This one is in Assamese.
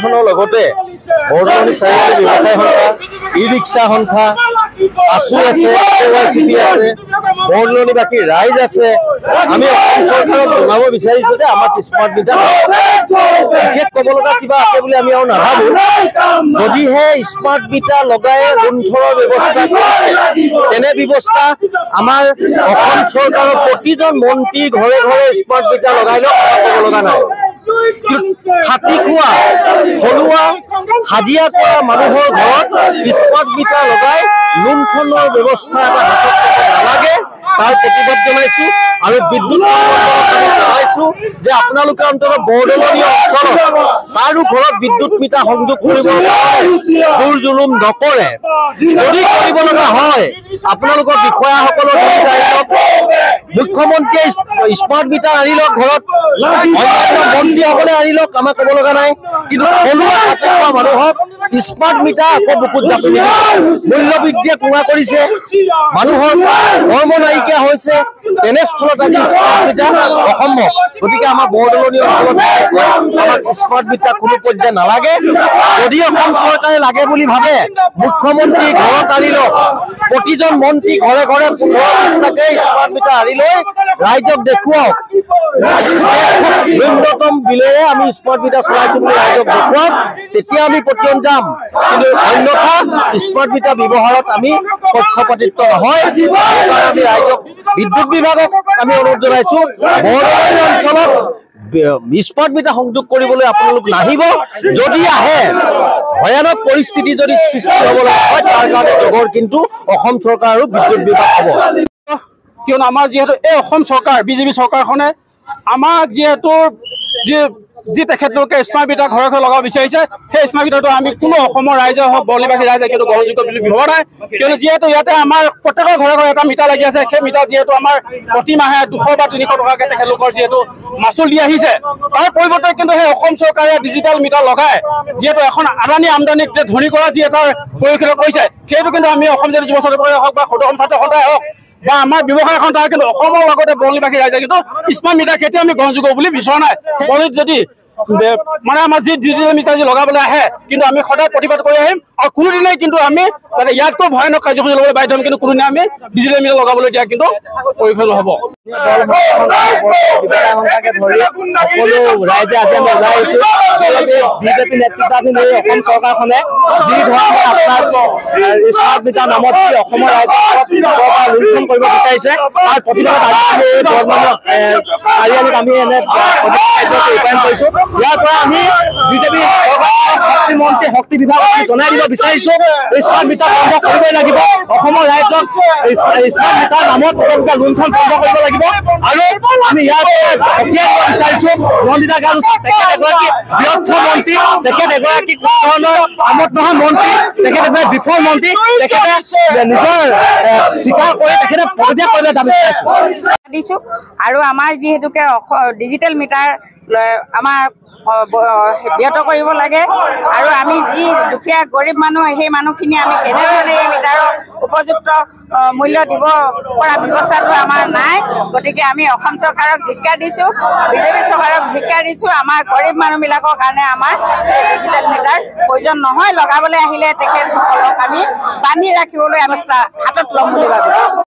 সংগঠনৰ লগতে বৰদলনি চাৰিআলি ব্যৱসায় সন্থা, ই-ৰিক্সা সন্থা, আছু আছে, KYCP আছে, বৰদলনিবাসী ৰাইজ আছে। আমি অসম চৰকাৰক জনাব বিচাৰিছো যে আমাক স্মাৰ্ট মিটাৰ বিশেষ ক'ব লগা কিবা আছে বুলি আমি আৰু নাভাবো। যদিহে স্মাৰ্ট মিটাৰ লগাই লুণ্ঠনৰ ব্যৱস্থা কৰিছে, তেনে ব্যৱস্থা আমাৰ অসম চৰকাৰৰ প্ৰতিজন মন্ত্ৰীৰ ঘৰে ঘৰে স্মাৰ্ট মিটাৰ লগাই লওক, ক'ব লগা নাই। খাটি খোৱা থলুৱা হাজিৰা কৰা মানুহৰ ঘৰত স্মাৰ্ট মিটাৰ লগাই লুণ্ঠনৰ ব্যৱস্থা এটা হাতত ল'ব নালাগে, তাৰ প্ৰতিবাদ জনাইছো। আৰু বিদ্যুৎ জনাইছো যে আপোনালোকে অন্তত বৰদলনি অঞ্চলত কাৰো ঘৰত বিদ্যুৎ মিটাৰ সংযোগ কৰিব জোৰ জুলুম নকৰে। যদি কৰিব লগা হয় আপোনালোকৰ বিষয়াসকলৰ মুখ্যমন্ত্ৰীয়ে স্মাৰ্ট মিটাৰ আনি লওক, ঘৰত অন্যান্য মন্ত্ৰীসকলে আনি লওক, আমাক ক'ব লগা নাই। কিন্তু থলুৱা খাদ্য মানুহক স্মাৰ্ট মিটাৰ আকৌ বুকুত জাপি মূল্য বৃদ্ধিয়ে কোঙা কৰিছে, মানুহৰ কৰ্ম নাইকিয়া হৈছে। তেনেস্থলত আজি স্মাৰ্ট মিটাৰ অসম্ভৱ। গতিকে আমাৰ বৰদলনি অঞ্চলত আমাক স্মাৰ্ট মিটাৰ কোনো পৰ্যায়ে নালাগে। যদি অসম চৰকাৰে লাগে বুলি ভাবে মুখ্যমন্ত্ৰী ঘৰত আনি লওক, প্ৰতিজন মন্ত্ৰী ঘৰে ঘৰে 15-20টাকে স্মাৰ্ট মিটাৰ আনি লৈ ৰাইজক দেখুৱাওক। ন্যূনতম বিলেৰে আমি স্মাৰ্ট মিটাৰ চলাইছো বুলি ৰাইজক দেখুৱাওক, তেতিয়া আমি পতিয়ন যাম। কিন্তু অন্যথা স্মাৰ্ট মিটাৰ ব্যৱহাৰত আমি পক্ষপাতিত্ব নহয়। সেইকাৰণে আমি ৰাইজক, বিদ্যুৎ বিভাগক আমি অনুৰোধ জনাইছো, বৰদলনি অঞ্চলত স্মাৰ্ট মিটাৰ সংযোগ কৰিবলৈ আপোনালোক নাহিব। যদি আহে ভয়ানক পৰিস্থিতি যদি সৃষ্টি হ'ব লগা হয়, তাৰ কাৰণে জগৰ কিন্তু অসম চৰকাৰ আৰু বিদ্যুৎ বিভাগ হ'ব। কিয়নো আমাৰ যিহেতু এই অসম চৰকাৰ বিজেপি চৰকাৰখনে আমাক যিহেতু যি তেখেতলোকে স্মাৰ্ট মিটাৰ ঘৰে ঘৰে লগাব বিচাৰিছে, সেই স্মাৰ্ট মিটাৰটো আমি কোনো অসমৰ ৰাইজে হওক বৰদলনিবাসী ৰাইজে কিন্তু গ্ৰহণযোগ্য বুলি ভবা নাই। কিয়নো যিহেতু ইয়াতে আমাৰ প্ৰত্যেকৰ ঘৰে ঘৰে এটা মিটাৰ লাগি আছে, সেই মিটাৰ যিহেতু আমাৰ প্ৰতি মাহে 200 বা 300 টকাকৈ তেখেতলোকৰ যিহেতু মাচুল দি আহিছে, তাৰ পৰিৱৰ্তে কিন্তু সেই অসম চৰকাৰে ডিজিটেল মিটাৰ লগাই যিহেতু এখন আদানী আমদানীক ধনী কৰা যি এটা পৰিলক্ষিত কৰিছে, সেইটো কিন্তু আমি অসম জাতীয় যুৱ ছাত্ৰ পৰিষদ হওক বা সদৌ ছাত্ৰ সন্থাই হওক বা আমাৰ ব্যৱসায় সন্থাই কিন্তু অসমৰ লগতে বৰদলনিবাসী ৰাইজে কিন্তু স্মাৰ্ট মিটাৰ কেতিয়াও আমি গ্ৰহণযোগ্য বুলি বিচৰা নাই। বৰদলনিত যদি মানে আমাৰ যি ডিজিটেল মিটাৰ যি লগাবলৈ আহে, কিন্তু আমি সদায় প্ৰতিবাদ কৰি আহিম। আৰু কোনোদিনাই কিন্তু আমি যাতে ইয়াতকৈ ভয়ানক কাৰ্যসূচী ল'বলৈ বাধ্য হ'ম, কিন্তু কোনোদিনে আমি ডিজিটেল মিটাৰ লগাবলৈ দিয়া কিন্তু পৰিফল নহ'ব। সকলো ৰাইজে আজি আমি ওলাই আহিছো। আচলতে বিজেপি নেতৃত্বাধীন এই অসম চৰকাৰখনে যি ধৰণে আপোনাৰ স্মাৰ্ট মিটাৰ নামত যি অসমৰ ৰাইজক লুণ্ঠন কৰিব বিচাৰিছে, তাৰ প্ৰতিবাদত আজি আমি এই বৰদলনি চাৰিআলিত আমি এনে ৰূপায়ণ কৰিছো। ইয়াৰ পৰা আমি বিজেপি শক্তি মন্ত্ৰী শক্তি বিভাগক জনাই দিব বিচাৰিছো, স্মাৰ্ট মিটাৰ বন্ধ কৰিবই লাগিব। অসমৰ ৰাইজক স্মাৰ্ট মিটাৰ নামত তেওঁলোকে লুণ্ঠন বন্ধ কৰিব লাগিব। আৰু আমি ইয়াৰ পৰা পঠিয়াই দিব বিচাৰিছো নন্দিতা গাৰু, তেখেত এগৰাকী ব্যৰ্থ মন্ত্ৰী, তেখেত এগৰাকী কোনো ধৰণৰ কামত নহয় মন্ত্ৰী, তেখেত এজন বিফল মন্ত্ৰী। তেখেতে নিজৰ স্বীকাৰ কৰি তেখেতে পদত্যাগ কৰিবলৈ দাবী দিছো। আৰু আমাৰ যিহেতুকে ডিজিটেল মিটাৰ আমাৰ ব্যাহত কৰিব লাগে, আৰু আমি যি দুখীয়া গৰীব মানুহ সেই মানুহখিনি আমি কেনেধৰণে এই মিটাৰৰ উপযুক্ত মূল্য দিব পৰা ব্যৱস্থাটো আমাৰ নাই। গতিকে আমি অসম চৰকাৰক ধিক্কাৰ দিছোঁ, বিজেপি চৰকাৰক ধিক্কাৰ দিছোঁ। আমাৰ গৰীব মানুহবিলাকৰ কাৰণে আমাৰ এই ডিজিটেল মিটাৰ প্ৰয়োজন নহয়। লগাবলৈ আহিলে তেখেতসকলক আমি বান্ধি ৰাখিবলৈ আমি হাতত ল'ম বুলি ভাবিছোঁ।